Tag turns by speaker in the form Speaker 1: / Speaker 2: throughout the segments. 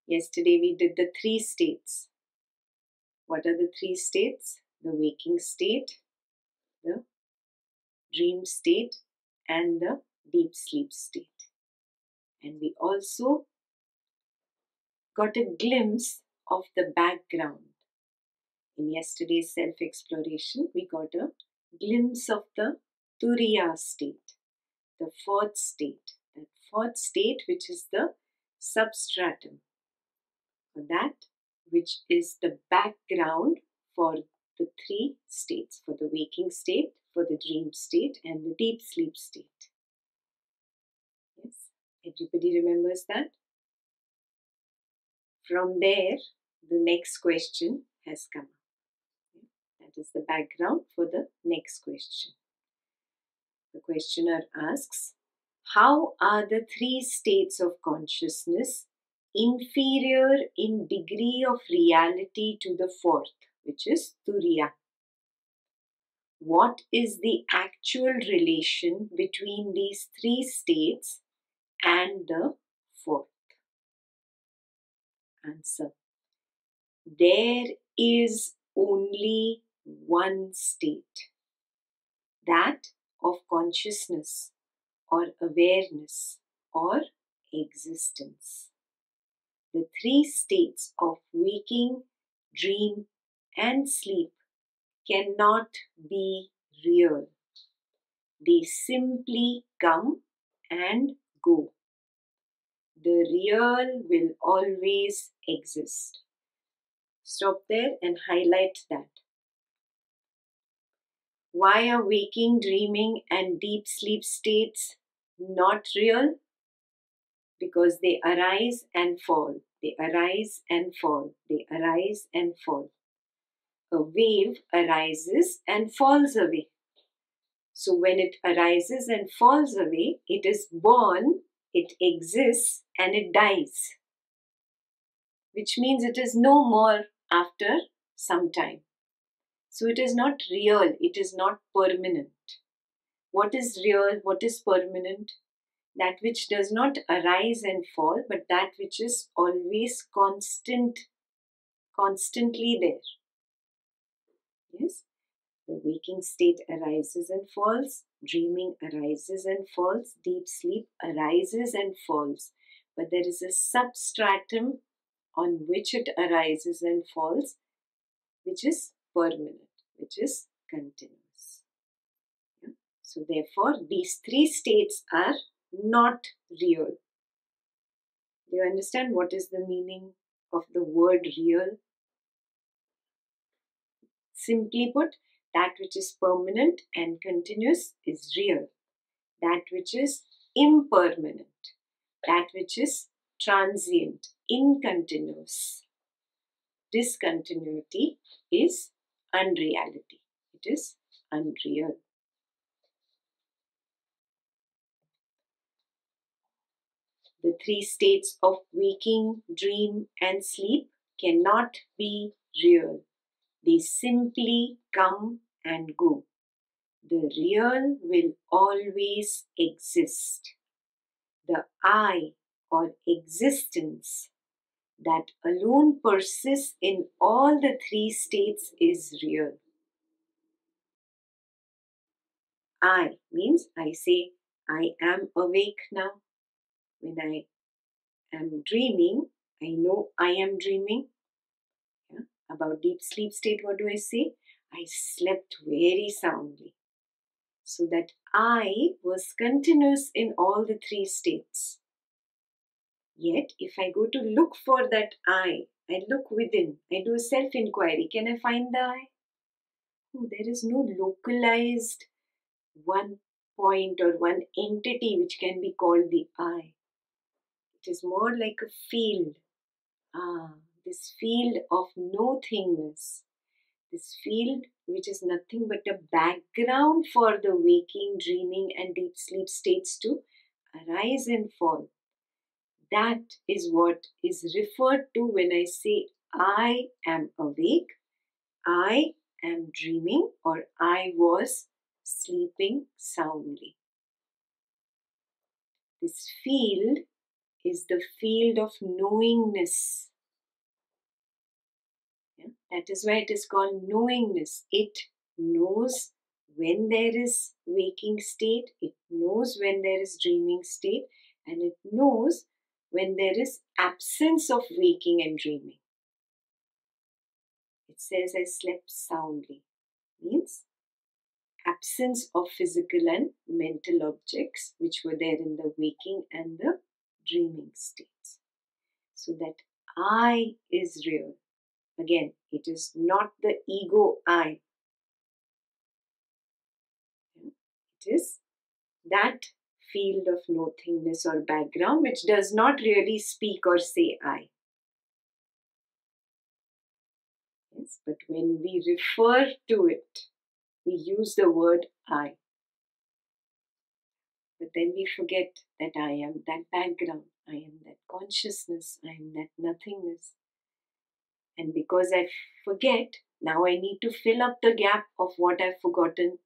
Speaker 1: Yesterday we did the 3 states. What are the 3 states? The waking state, the dream state, and the deep sleep state. And we also got a glimpse of the background. In yesterday's self-exploration, we got a glimpse of the Turiya state, the 4th state. That 4th state which is the substratum, for that which is the background for the 3 states, for the waking state, for the dream state, and the deep sleep state. Yes, everybody remembers that? From there, the next question has come up. That is the background for the next question. The questioner asks, how are the 3 states of consciousness inferior in degree of reality to the 4th, which is Turiya? What is the actual relation between these 3 states and the 4th? Answer. There is only one state, that of consciousness or awareness or existence. The 3 states of waking, dream, and sleep cannot be real. They simply come and go. The real will always exist. Stop there and highlight that. Why are waking, dreaming, and deep sleep states not real? Because they arise and fall. They arise and fall. They arise and fall. A wave arises and falls away. So when it arises and falls away, it is born, it exists, and it dies. Which means it is no more after some time. So it is not real, it is not permanent. What is real, what is permanent? That which does not arise and fall, but that which is always constantly there. Yes? The waking state arises and falls, dreaming arises and falls, deep sleep arises and falls. But there is a substratum on which it arises and falls, which is permanent, which is continuous. Yeah? So therefore, these 3 states are not real. Do you understand what is the meaning of the word real? Simply put, that which is permanent and continuous is real. That which is impermanent, that which is transient, incontinuous, discontinuity is unreality. It is unreal. The 3 states of waking, dream, and sleep cannot be real. They simply come and go. The real will always exist. The I or existence that alone persists in all the 3 states is real. I means I say I am awake now. When I am dreaming, I know I am dreaming. Yeah. About deep sleep state, what do I say? I slept very soundly. So that I was continuous in all the 3 states. Yet, if I go to look for that I look within, I do a self-inquiry. Can I find the I? Oh, there is no localized one point or one entity which can be called the I. It is more like a field. This field of no-thingness. This field which is nothing but a background for the waking, dreaming, and deep sleep states to arise and fall. That is what is referred to when I say I am awake, I am dreaming, or I was sleeping soundly. This field is the field of knowingness. Yeah? That is why it is called knowingness. It knows when there is waking state, it knows when there is dreaming state, and it knows when there is absence of waking and dreaming. It says, I slept soundly. Means absence of physical and mental objects which were there in the waking and the dreaming states. So that I is real. Again, it is not the ego I. It is that field of nothingness or background which does not really speak or say I. Yes, but when we refer to it, we use the word I. But then we forget that I am that background, I am that consciousness, I am that nothingness. And because I forget, now I need to fill up the gap of what I've forgotten.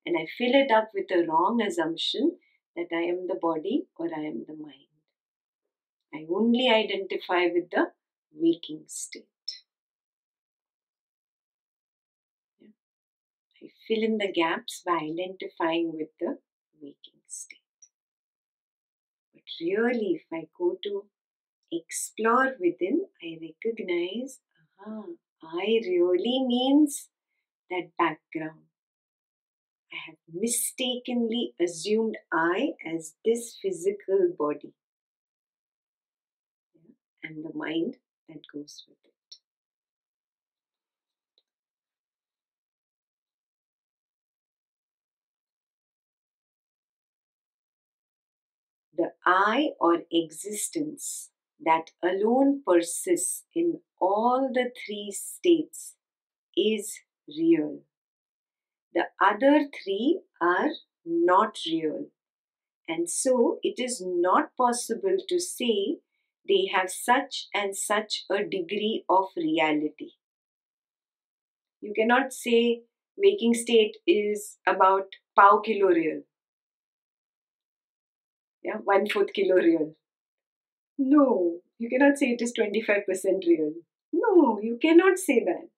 Speaker 1: And I fill it up with a wrong assumption that I am the body or I am the mind. I only identify with the waking state. Yeah. I fill in the gaps by identifying with the waking state. But really, if I go to explore within, I recognize, I really means that background. I have mistakenly assumed I as this physical body. And the mind that goes with it. The I or existence that alone persists in all the three states is real. The other three are not real. And so it is not possible to say they have such and such a degree of reality. You cannot say waking state is about pav kilo real. Yeah, 1/4 kilo real. No, you cannot say it is 25% real. No, you cannot say that.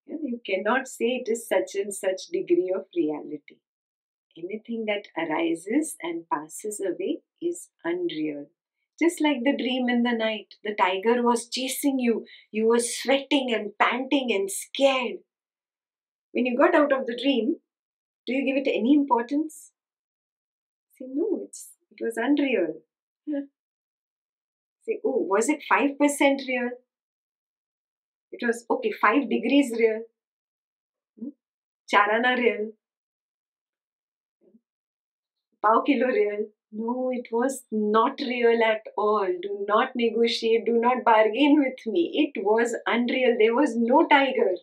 Speaker 1: Yeah, you cannot say it is such and such degree of reality. Anything that arises and passes away is unreal. Just like the dream in the night, the tiger was chasing you. You were sweating and panting and scared. When you got out of the dream, do you give it any importance? Say, no, it was unreal. Yeah. Say, oh, was it 5% real? It was, okay, 5 degrees real. Charana real. Pav kilo real. No, it was not real at all. Do not negotiate. Do not bargain with me. It was unreal. There was no tiger.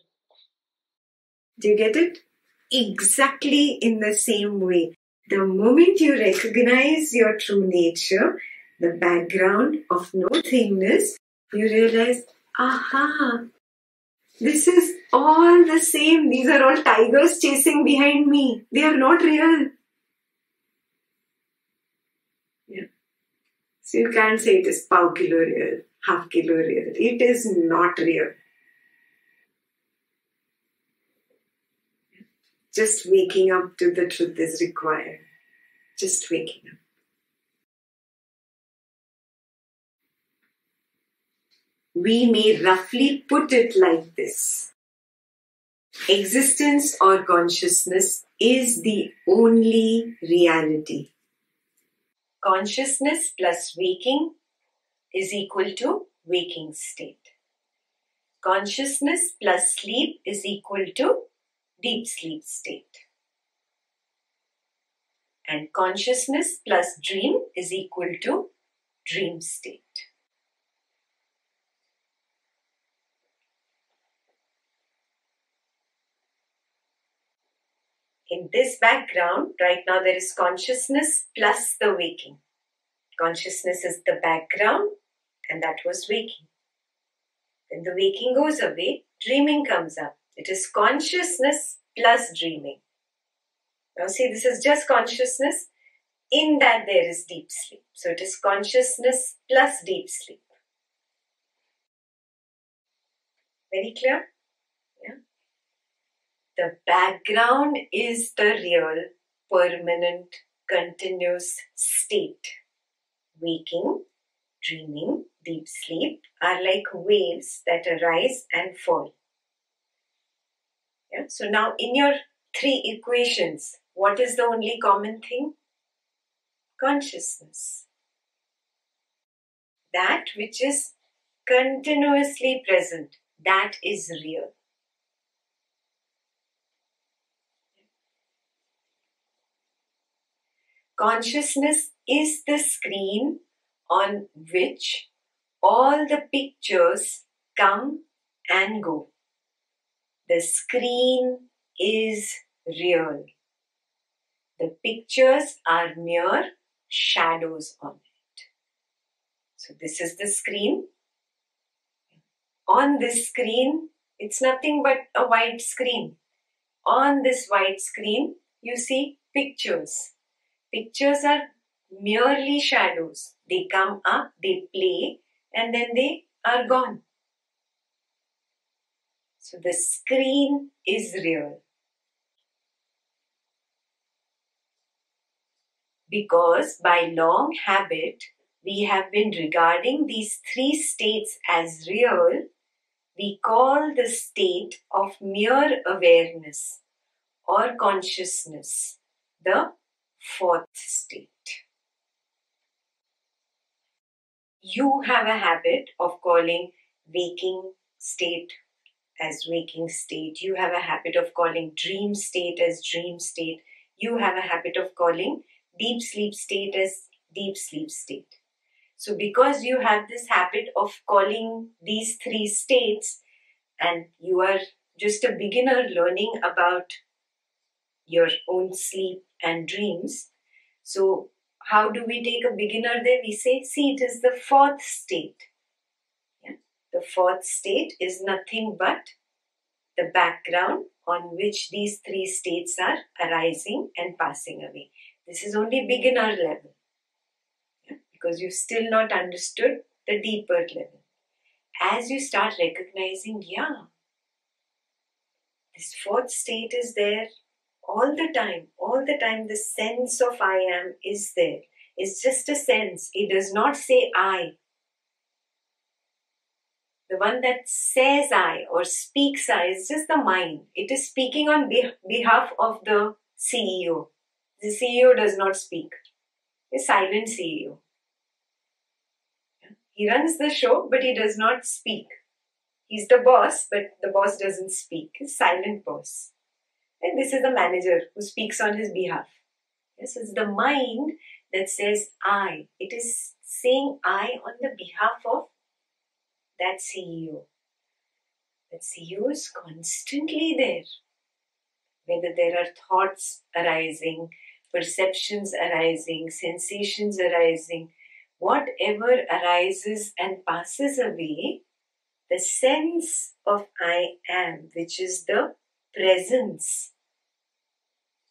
Speaker 1: Do you get it? Exactly in the same way. The moment you recognize your true nature, the background of nothingness, you realize, aha, this is all the same. These are all tigers chasing behind me. They are not real. Yeah. So you can't say it is pav kilo real, half kilo real. It is not real. Just waking up to the truth is required. Just waking up. We may roughly put it like this. Existence or consciousness is the only reality. Consciousness plus waking is equal to waking state. Consciousness plus sleep is equal to deep sleep state. And consciousness plus dream is equal to dream state. In this background, right now there is consciousness plus the waking. Consciousness is the background and that was waking. When the waking goes away, dreaming comes up. It is consciousness plus dreaming. Now see, this is just consciousness. in that there is deep sleep. So it is consciousness plus deep sleep. Very clear? Yeah. The background is the real, permanent, continuous state. Waking, dreaming, deep sleep are like waves that arise and fall. Yeah? So now in your three equations, what is the only common thing? Consciousness. That which is continuously present, that is real. Consciousness is the screen on which all the pictures come and go. The screen is real. The pictures are mere shadows on it. So this is the screen. On this screen, it's nothing but a white screen. On this white screen, you see pictures. Pictures are merely shadows. They come up, they play, and then they are gone. So the screen is real. Because by long habit, we have been regarding these three states as real, we call the state of mere awareness or consciousness the fourth state. You have a habit of calling waking state as waking state. You have a habit of calling dream state as dream state. You have a habit of calling deep sleep state as deep sleep state. So because you have this habit of calling these three states and you are just a beginner learning about your own sleep and dreams, so how do we take a beginner there? We say, see, it is the fourth state. Yeah? The fourth state is nothing but the background on which these three states are arising and passing away. This is only beginner level. Yeah? Because you've still not understood the deeper level. As you start recognizing, yeah, this fourth state is there all the time. All the time the sense of I am is there. It's just a sense. It does not say I. The one that says I or speaks I is just the mind. It is speaking on behalf of the CEO. The CEO does not speak. A silent CEO. He runs the show, but he does not speak. He's the boss, but the boss doesn't speak. He's a silent boss. And this is the manager who speaks on his behalf. Yes, it's the mind that says I. It is saying I on the behalf of that CEO. That CEO is constantly there. Whether there are thoughts arising, perceptions arising, sensations arising, whatever arises and passes away, the sense of I am, which is the presence,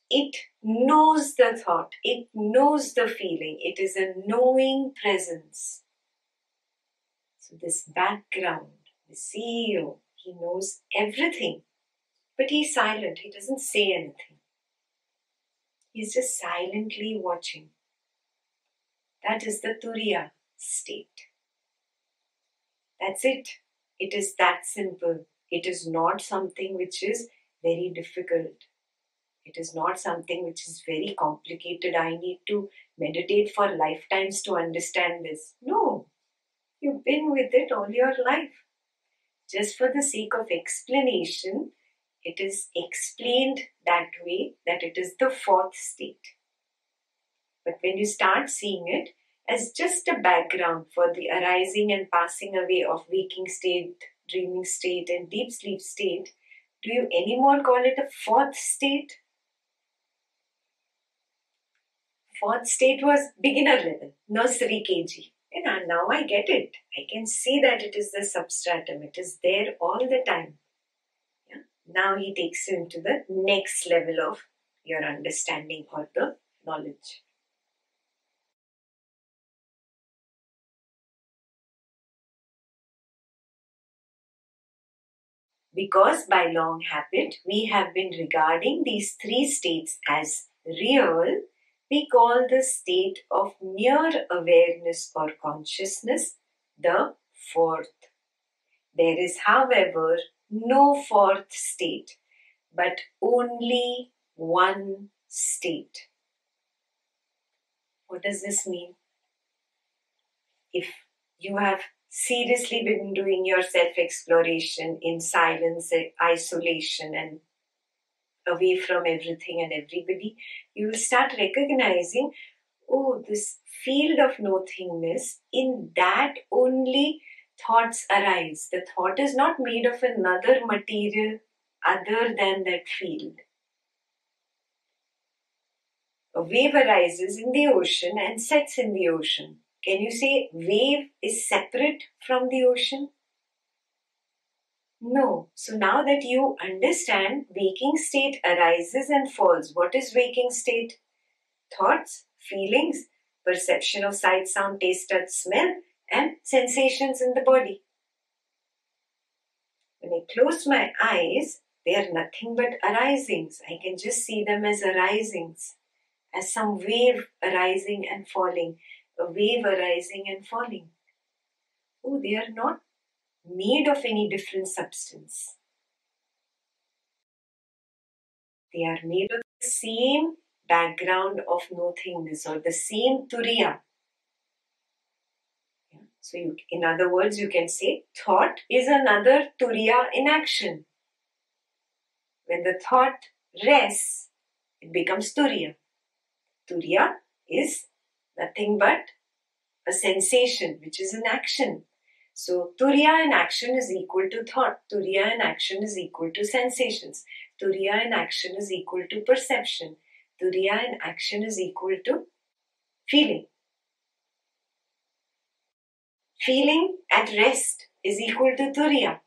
Speaker 1: it knows the thought, it knows the feeling, it is a knowing presence. So this background, the CEO, he knows everything, but he's silent, he doesn't say anything. He's just silently watching. That is the Turiya state. That's it. It is that simple. It is not something which is very difficult. It is not something which is very complicated. I need to meditate for lifetimes to understand this. No, you've been with it all your life. Just for the sake of explanation, it is explained that way, that it is the fourth state. But when you start seeing it as just a background for the arising and passing away of waking state, dreaming state, and deep sleep state, do you anymore call it a fourth state? Fourth state was beginner level, nursery KG. And now I get it. I can see that it is the substratum. It is there all the time. Yeah? Now he takes you into the next level of your understanding or the knowledge. Because by long habit we have been regarding these three states as real, we call the state of mere awareness or consciousness the fourth. There is, however, no fourth state, but only one state. What does this mean? If you have seriously been doing your self-exploration in silence, isolation, and away from everything and everybody, you will start recognizing, oh, this field of nothingness, in that only thoughts arise. The thought is not made of another material other than that field. A wave arises in the ocean and sets in the ocean. Can you say wave is separate from the ocean? No. So now that you understand, waking state arises and falls. What is waking state? Thoughts, feelings, perception of sight, sound, taste, touch, smell, and sensations in the body. When I close my eyes, they are nothing but arisings. I can just see them as arisings, as some wave arising and falling, a wave arising and falling. Oh, they are not made of any different substance. They are made of the same background of nothingness or the same Turiya. So in other words, you can say thought is another Turiya in action. When the thought rests, it becomes Turiya. Turiya is nothing but a sensation which is in action. So Turiya in action is equal to thought. Turiya in action is equal to sensations. Turiya in action is equal to perception. Turiya in action is equal to feeling. Feeling at rest is equal to Turiya.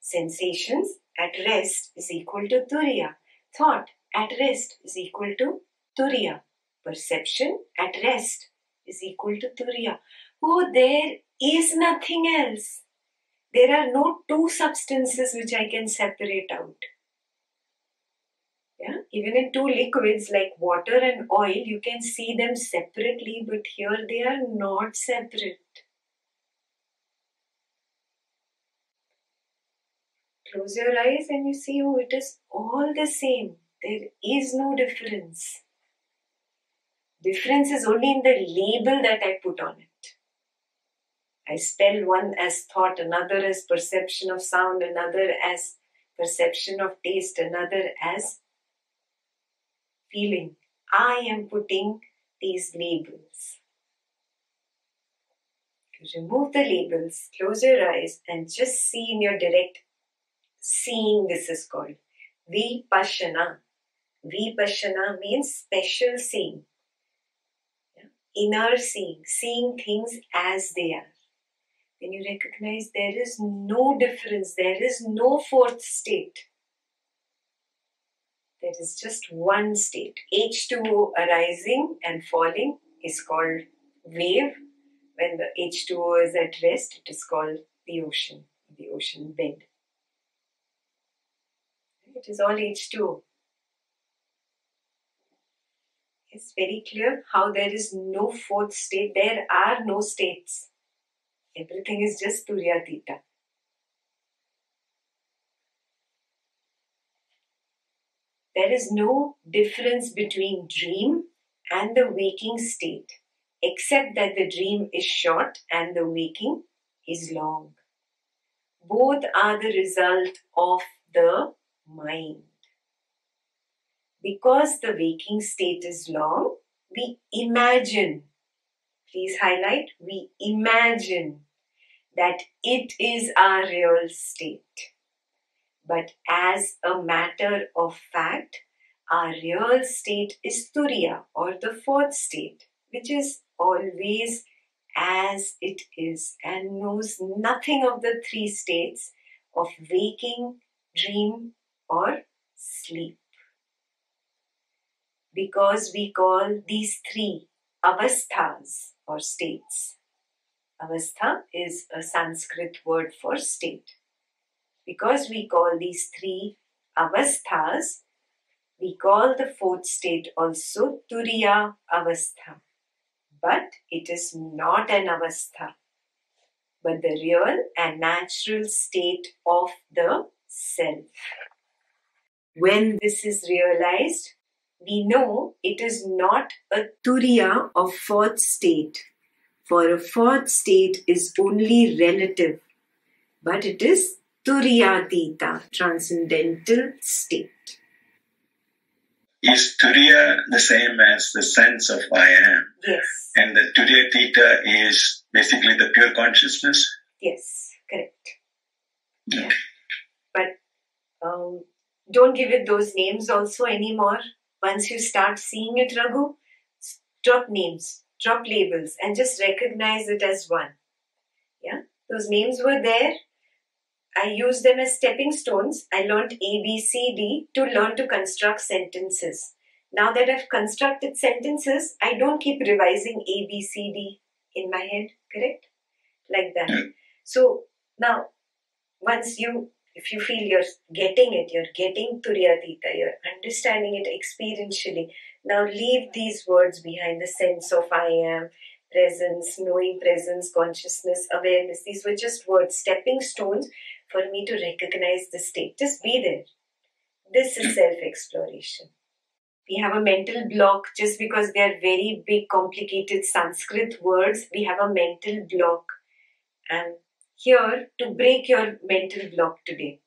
Speaker 1: Sensations at rest is equal to Turiya. Thought at rest is equal to Turiya. Perception at rest is equal to Turiya. Oh, there is nothing else. There are no two substances which I can separate out. Yeah? Even in two liquids like water and oil, you can see them separately, but here they are not separate. Close your eyes and you see, oh, it is all the same. There is no difference. Difference is only in the label that I put on it. I spell one as thought, another as perception of sound, another as perception of taste, another as feeling. I am putting these labels. You remove the labels, close your eyes and just see in your direct seeing. This is called Vipassana. Vipassana means special seeing. Inner seeing, seeing things as they are. Then you recognize there is no difference, there is no fourth state. There is just one state. H2O arising and falling is called wave. When the H2O is at rest, it is called the ocean bed. It is all H2O. It's very clear how there is no fourth state. There are no states. Everything is just Turiyatita. There is no difference between dream and the waking state, except that the dream is short and the waking is long. Both are the result of the mind. Because the waking state is long, we imagine, please highlight, we imagine that it is our real state. But as a matter of fact, our real state is Turiya, or the fourth state, which is always as it is and knows nothing of the three states of waking, dream, or sleep. Because we call these three avasthas or states. Avastha is a Sanskrit word for state. because we call these three avasthas, we call the fourth state also Turiya avastha. But it is not an avastha, but the real and natural state of the self. When this is realized, we know it is not a Turiya of fourth state, for a fourth state is only relative, but it is Turiyatita, transcendental state.
Speaker 2: Is Turiya the same as the sense of I am?
Speaker 1: Yes.
Speaker 2: And the Turiyatita is basically the pure consciousness?
Speaker 1: Yes, correct.
Speaker 2: Okay.
Speaker 1: But don't give it those names also anymore. Once you start seeing it, Raghu, drop names, drop labels, and just recognize it as one. Yeah, those names were there. I used them as stepping stones. I learned A, B, C, D to learn to construct sentences. Now that I've constructed sentences, I don't keep revising A, B, C, D in my head, correct? Like that. So now, if you feel you're getting it, you're getting Turiyatita, you're understanding it experientially. Now leave these words behind, the sense of I am, presence, knowing presence, consciousness, awareness. These were just words, stepping stones for me to recognize the state. Just be there. This is self-exploration. We have a mental block just because they are very big, complicated Sanskrit words. We have a mental block. And here to break your mental block today.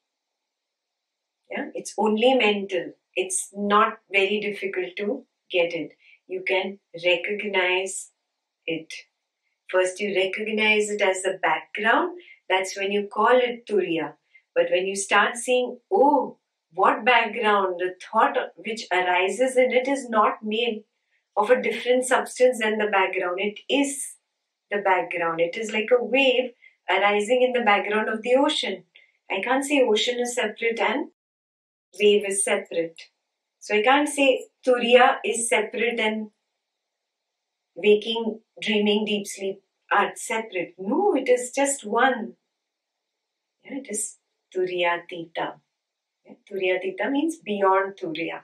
Speaker 1: Yeah, it's only mental. It's not very difficult to get it. You can recognize it. First, you recognize it as the background. That's when you call it Turiya. But when you start seeing, oh, what background, the thought which arises in it is not made of a different substance than the background. It is the background. It is like a wave arising in the background of the ocean. I can't say ocean is separate and wave is separate. So I can't say Turiya is separate and waking, dreaming, deep sleep are separate. No, it is just one. Yeah, it is Turiyatita. Yeah, Turiyatita means beyond Turiya.